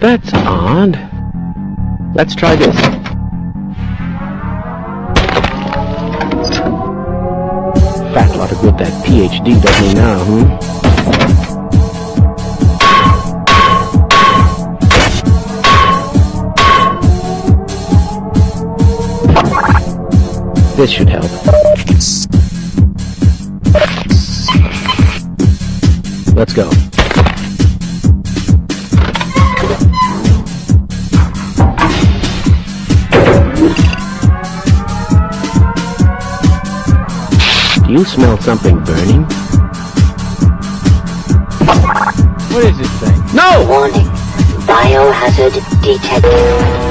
That's odd. Let's try this. Fat lot of good that PhD does me now, This should help. Let's go. Do you smell something burning? What is this thing? No! Warning. Biohazard detected.